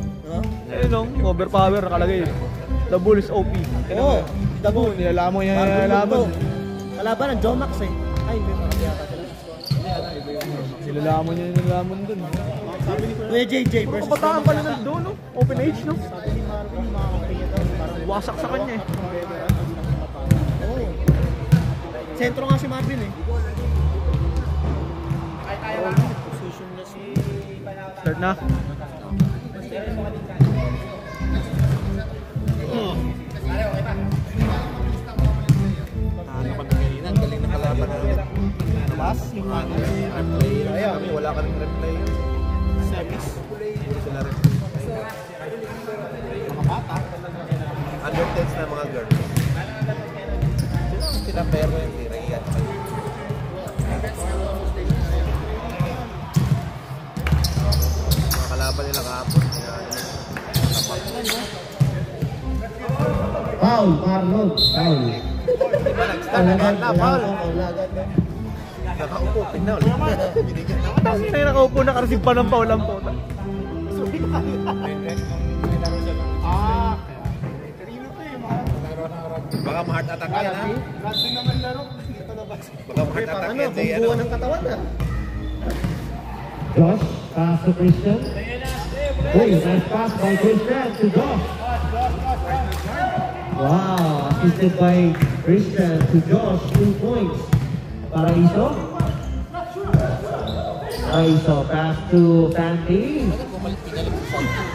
Ayun no, overpower nakalagay. The Bull is OP. Oo, The Bull, nilalamon niya yung nilalamon. kalaban ng Jomax eh. Ay, may mga yata sila. Nilalamon niya yung nilalamon dun. Kuya JJ versus Kabataan pala nandun no? Open age no? Sabi ni Marvin, yung mga kapatid daw, parang Wasak sa kanya eh. Oo. Sentro nga si Marvin eh. Position na si... Start na. Ano ka na kanina? Galing na kalaban na ulit. Labas? Replay. Kami wala ka rin replay. Semis? Hindi sila rin. Mga bata? Under 10s na mga girls. Sila pero yung Ray at mga kalaban nila kahapon. Foul, Marlon. Foul. Di ba nag-start? Na, Paul. Nakaupo, pinol. Tapos na yung nakaupo nakareceive pa ng foul ang puta. Baka ma-heart attack yan, ha? Rugby naman laro. Dito labas. Baka ma-heart attack yan, Jay, ano? Bubuan ng katawan ah. Josh, pass to Christian. Uy, nice pass by Christian to Josh. Wow, assisted by Christian to Josh, 2 points. Paraiso. Paraiso, pass to Santi.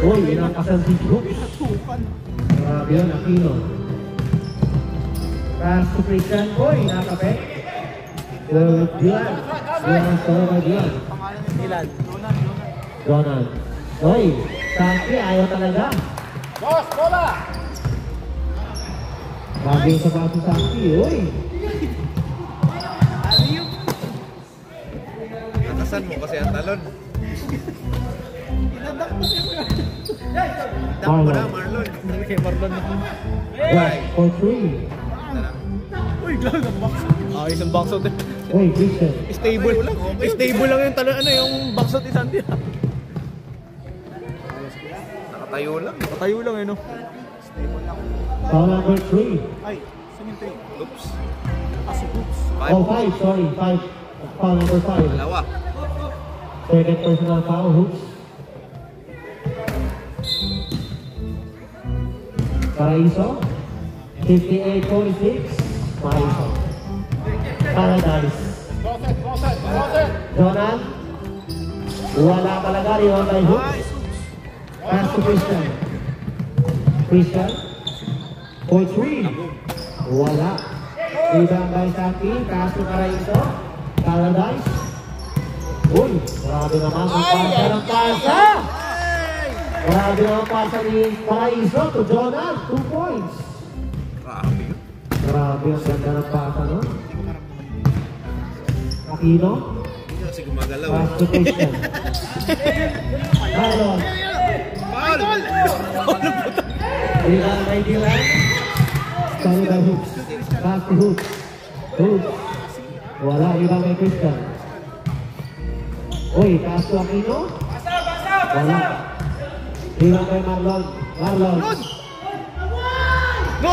Uy, inakasan si Brooks. Grabe yun, Aquino. Pass to Christian. Uy, nakapek. Dilan. Dilan, score by Dilan. Ilan? Donald. Uy, Santi, ayaw talaga. Boss, bola! Bagay sa bato Santi, uy. Nakasan mo kasi ang talon. Dap mo na, Marlon. Kay Marlon na. West for 3. Uy, glow ng box. Ayos ang box out eh. Uy, Christian. Stable lang. Stable lang yung talon, ano yung box out ni Sandy. Nakatayo lang. Patayo lang eh no. Foul number 3. Ay, saan yung 3? Oops. Kasi hoops. Oh, 5, sorry. 5. Foul number 5. Dalawa. Second personal foul, hoops. Paraiso. 58-46. Paraiso. Paradise. Donald. Wala talaga. Reward by hoops. Pass to Christian. Christian. For 3. Wala. Rebound by Santi. Pass to Paraiso. Paradise. Uy, grabe naman ang pasa ng pasa. Grabe naman pasa ni Paraiso to Donald. 2 points. Grabe yun. Grabe ang ganda ng pasa, no? Aquino. Hindi kasi gumagalaw. Pass to Christian. Marlon. Paul! Dylan by Dylan. Sorry by Hoops. Pass to Hoops. Hoops. Wala, iba by Christian. Uy, pass to Aquino. Wala. Dylan by Marlon. Marlon. No!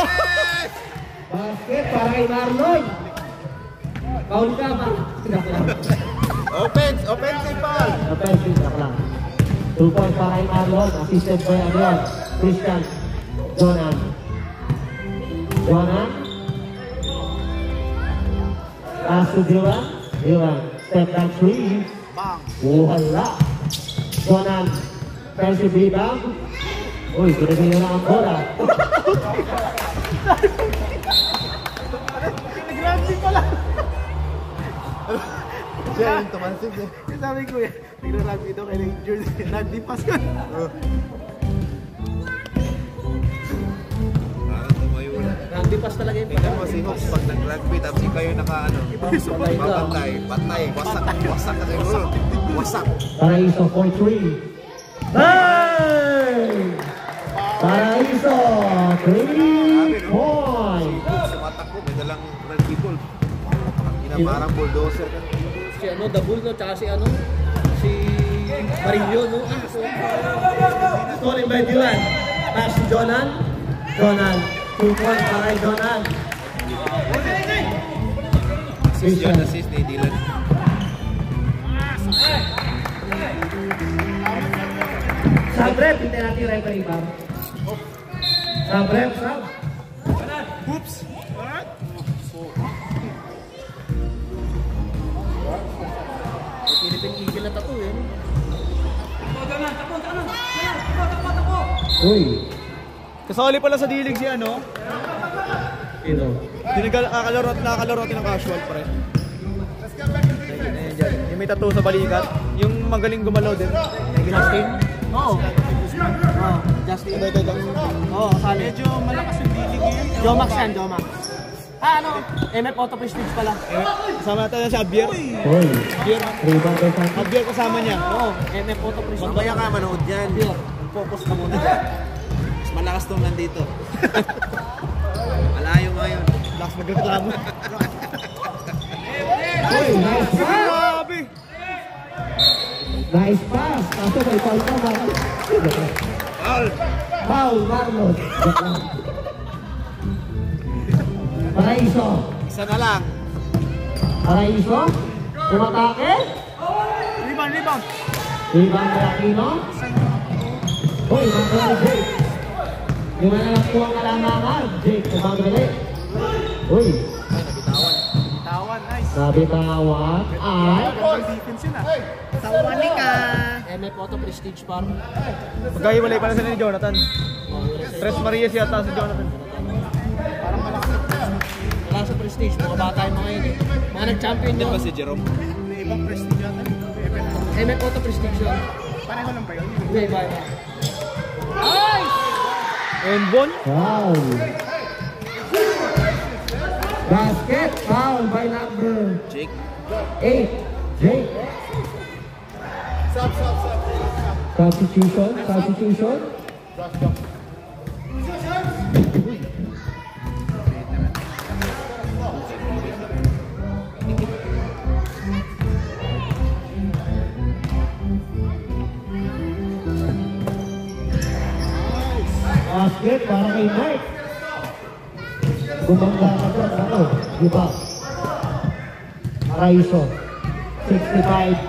Basket para kay Marlon. Foul ka ba? Offensive foul! Offensive na lang. 2 points para kay Marlon. Assisted by Adrian. Christian. Jonan. Jonan. Pass to Dylan. Dylan. Step back 3. Wala. Jonan. Offensive rebound. Uy, pinagin na ang bola. Nag-rugby pala. Siya yung tumansig eh. Sabi ko eh, nag-rugby daw kailang jersey. Nag-dipas ka. Bipas talaga yung Tingnan mo si Hawks pag nag-rugby tapos ikaw yung naka-ano. Babantay. Patay. Wasak ka siguro. Wasak. Paraiso for 3. Hey! Paraiso, 3 points. Sumatakbo. May dalang rugby ball. Parang bulldozer ka. Si ano, Dabul, no? Tsaka si ano? Si Marillo, no? Scoring by Dylan. Pass to Jonan. Jonan. 2 points para kay Jonan. Assist ni Dylan. Sabrep, hindi natin referee ba? Sabrep, sab. Oops! Pilipin-igil na tapo, eh. Uy. Kasali pala sa D-League si ano? Ino. Nakakalaro natin ng casual pa rin. Yung may tattoo sa balikat. Yung magaling gumalaw din. Justin? Oo. Justin. Oo, kasali. Medyo malakas yung D-League yun. Jomax yan, Jomax. Ano? MF Auto Prestige pala. Kasama natin si Abier. Uy. Rebound by Santi. Abier kasama niya. Oo, MF Auto Prestige. Mamaya ka manood dyan. Focus ka muna. Mas malakas tong nandito. Malayo ngayon. Lakas nagreklamo. Uy, nice pass. Grabe! Nice pass. Kaso may foul ka ba? Foul, Marlos. Paraiso. Isa na lang. Paraiso. Umatake. Rebound! Rebound by Aquino. Uy, magdali Jake. Yung mga lang po ang kalamangan. Jake, kumagdali. Uy. Tawan, nice. Nabitawan. Ay. Defense yun ah. MF Auto Prestige par. Magkahiwalay pala sila ni Jonathan. Tres Marias yata si Jonathan. Wala sa Prestige, mga bata yung mga yun eh. Mga nag-champion Hindi yun. ba si Jerome? May ibang prestige yata. MF Auto Prestige yun. Pareho lang ba yun? Hindi, iba. And Bon. Foul. Basket foul by number Jake. 8. Jake. Substitution. Basket para kay Mike. Gumanda ka dyan, ano? Diba? Paraiso. 55,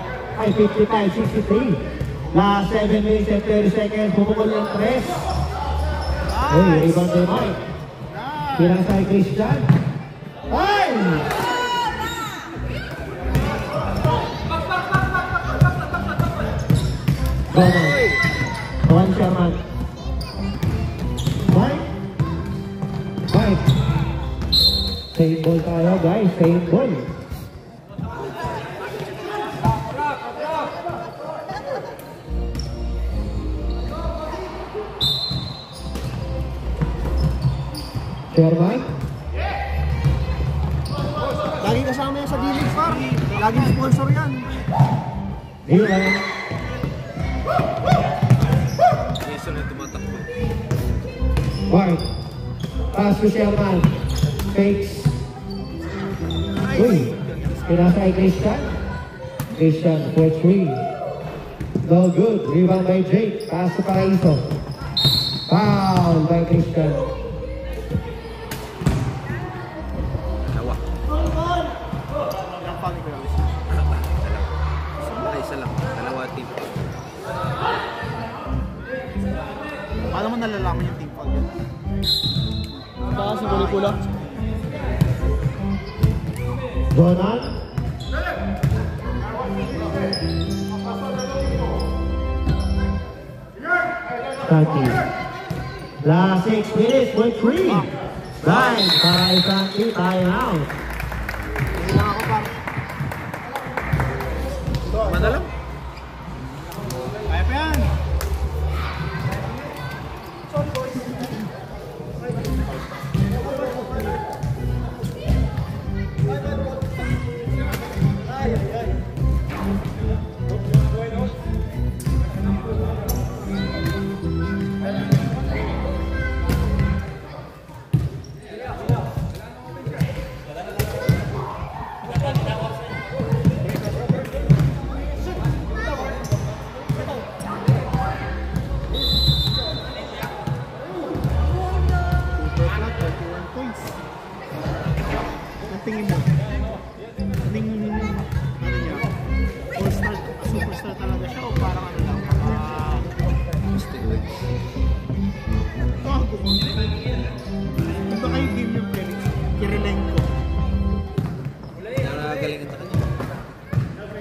63. Last 7 minutes and 30 seconds. Bumukol yung 3. Hey, rebound kay Mike. Pinasa kay Christian. Ay! Gonan. Juan Sherman. Mike. Same ball tayo guys, same ball. Sherman. Lagi kasama yan sa D-League par. Laging sponsor yan. Dylan. Jason na tumatakbo. Mark. Pass to Sherman. Fakes. Uy. Pinasa kay Christian. Christian for 3. No good. Rebound by Jake. Pass to Paraiso. Foul by Christian. Dalawa. Ilang foul ni Kuya Luis? Isa lang. Dalawa team. Paano mo nalalaman yung team foul yun? Baka si Bolikula. Donald. Santi. Last 6 minutes for 3. Right, para kay Santi, time out. Hindi lang ako par. Madalang. Kaya pa yan. yung ito kanina.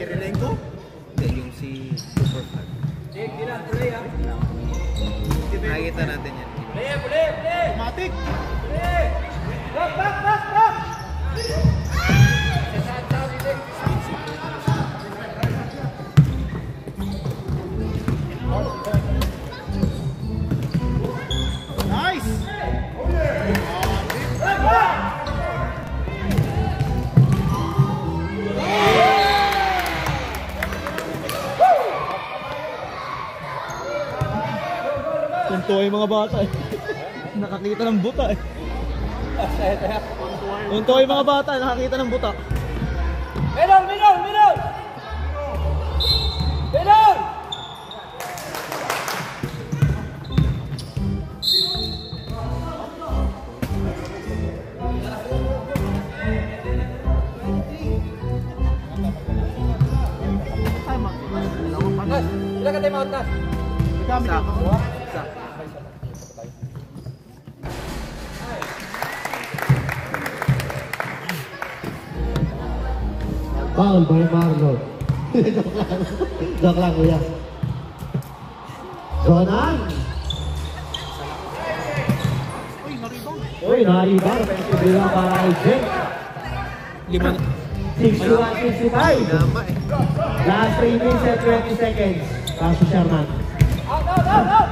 Kirilenko? Hindi, yung si Super Flag. Nakikita natin yan. Automatic! Nice! Tuntua yung mga bata eh. Nakakita ng buta eh. Tuntua yung mga bata, nakakita ng buta. Middle! Middle! Middle! Middle! Ilan ka time out na? Isa. Foul by Marlon. Joke lang, kuya. Zonan. Uy, naribang. Bilang para kay Jake. 61-65. Tama eh. Last 3 minutes and 20 seconds. Paso Sherman. Out! Out! Out! Out!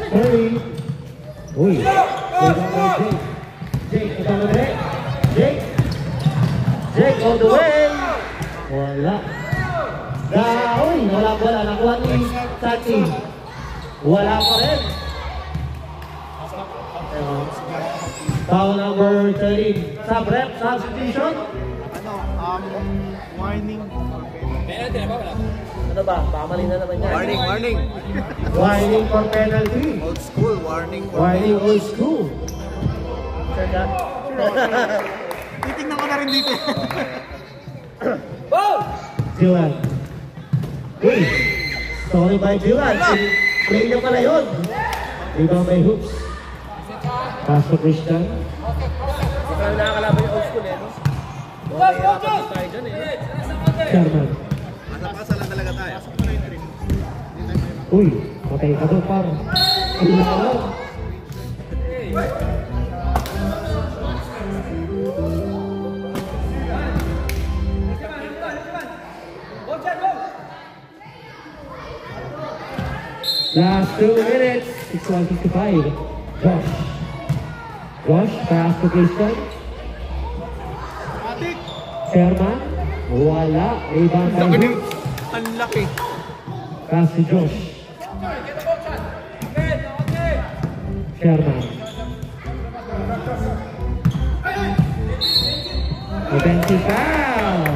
Hurry. Uy. Bilang kay Jake. Jake, ito na rin. Jake. Jake all the way. Wala. Uy, wala. Nakuha ni Sachi. Wala pa rin. Foul number 13. Sub-rep, substitution. Warning. Ano ba? Pamali na naman yan. Warning. Warning for penalty. Old school, warning for Warning old school. Titignan ko na rin dito. Dylan. Uy. Sorry by Dylan. Play na pala yun. Ibang may hoops. Pass to Christian. Parang nakakalaban yung old school eh, no? Mukhang mahirapan tayo dyan eh. Sherman. Masa-masa lang talaga tayo. Uy. Patay ka doon par. Hindi na alam. Last 2 minutes. 61-65. Josh, pass to Christian. Sherman. Wala. Rebound by Hoops. Ang laki. Pass to Josh. Sherman. Offensive foul.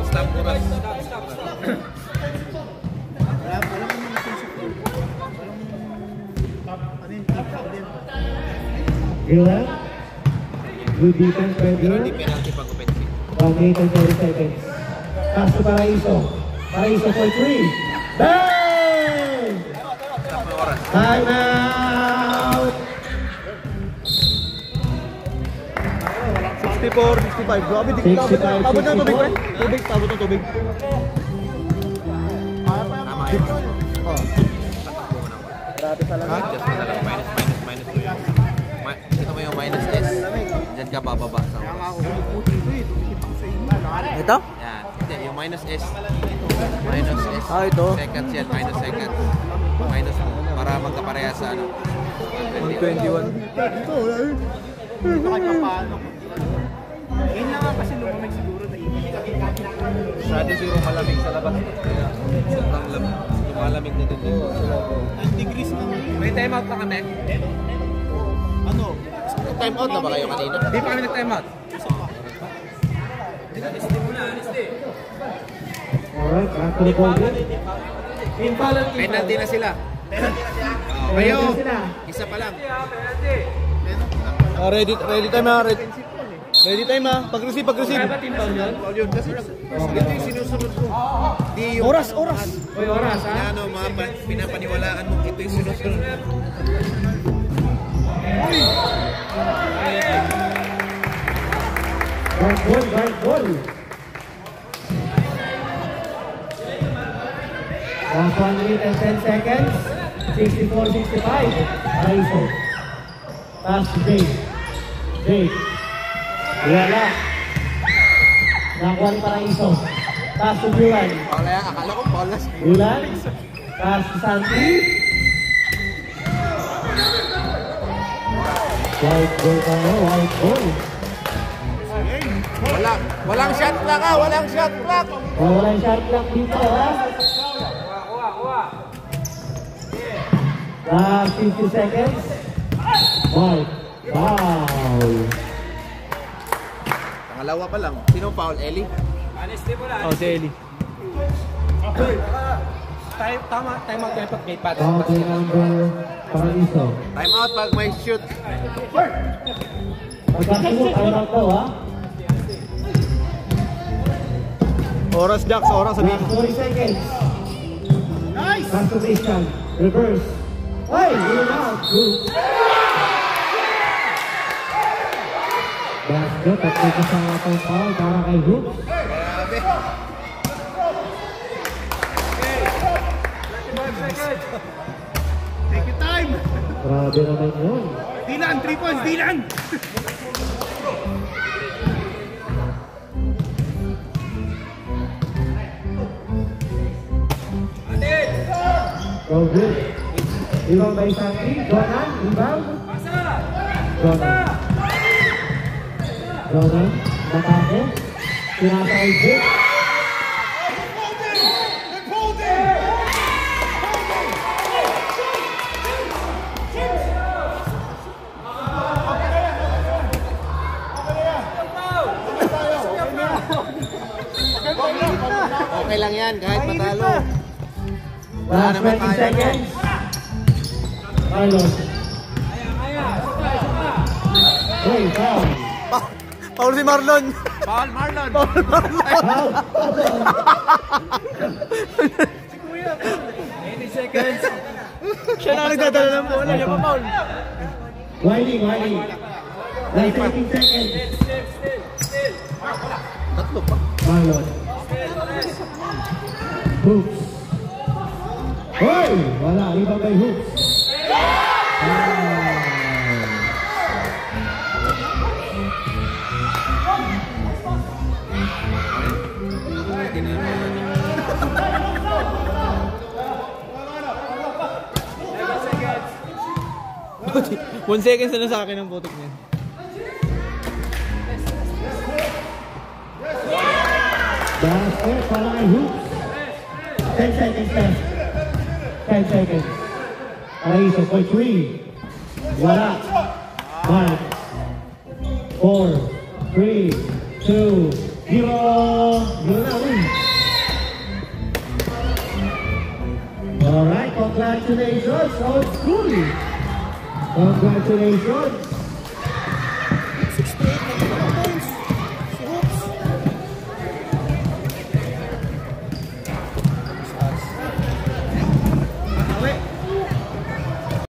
Stop oras. Dylan. Good defense by Pero Dylan. hindi penalty pag offensive. 1 minute and 30 seconds. Pass to Paraiso. Paraiso for 3. Bang! Stop na oras. Time out! 64, 65. Grabe, di 65, tabot ng tubig, 64. pre. Tabot ng tubig. Tama yun. Oh. Grabe talaga. Adjust mo na lang. Minus 2 yun. Ito mo yung minus S. Diyan ka bababa sa oras. Ito? Yan. Hindi, yung minus S. Minus S. Ah, ito? Seconds yan. Minus seconds. Minus mo. Para magkapareha sa ano. 121. Ito, kahit pa paano. Yun lang nga kasi lumamig siguro na Masyado siguro malamig sa labas. Kaya sobrang lumalamig na dito. 9 degrees na. May time out na kami. Ano? Time out na ba kayo kanina? Di pa kami nag-time out. Alright, back to the ball game. Penalty na sila. Kayo, isa pa lang. Ready time ha. Ready time ha. Pag-receive. Team foul yun? Kasi ito yung sinusunod ko. Di yung Oras. Uy, oras ha? na ano, mga pinapaniwalaan mo, ito yung sinusunod. guard ball. Last 1 minute and 10 seconds. 64-65. Paraiso. Pass to Jake. Jake. Wala. Nakuha ni Paraiso. Pass to Juan. Paula yan, akala ko Paula. Juan. Pass to Santi. White ball tayo, white ball. Walang shot clock ah, walang shot clock. Walang shot clock dito ha. Last 50 seconds. White. Foul. Pangalawa pa lang. Sino foul? Ellie? Oh, si Eli. Tama out kayo pag may pass. Foul by number Paraiso. Time out pag may shoot. Magkakasunod, time out daw ha. Oras, Jax. Oras, sabihin Last mo. 40 seconds. Nice! Conservation. Reverse. Ay! Yun out. Good. Basket. At may kasama itong foul para kay Hoops. Take your time. Grabe naman yun. Dilan, 3 points, Dilan. Go good. Ibang by Santi. Jonan. Ibang. Jonan. Jonan. Matake. Pinasa kay Jake. Okay lang yan, kahit matalo. Wala Last naman 20 tayo. seconds. Carlos. Hey, foul. Paul si Marlon. Foul, Marlon. Foul. 80 seconds. Siya na nagdadala ng bola. Siya pa, Paul. Wiley. Last 18 seconds. Tatlo pa. Marlon. Hoops. Hoy! Wala. Ibang by Hoops. One seconds na sa akin ang putok niya. Basket para kay Hoops. 10 seconds left. 10 seconds. Paraiso for 3. Wala. 5, 4, 3, 2, 0. Yun na win. Alright, congratulations, old school. Congratulations.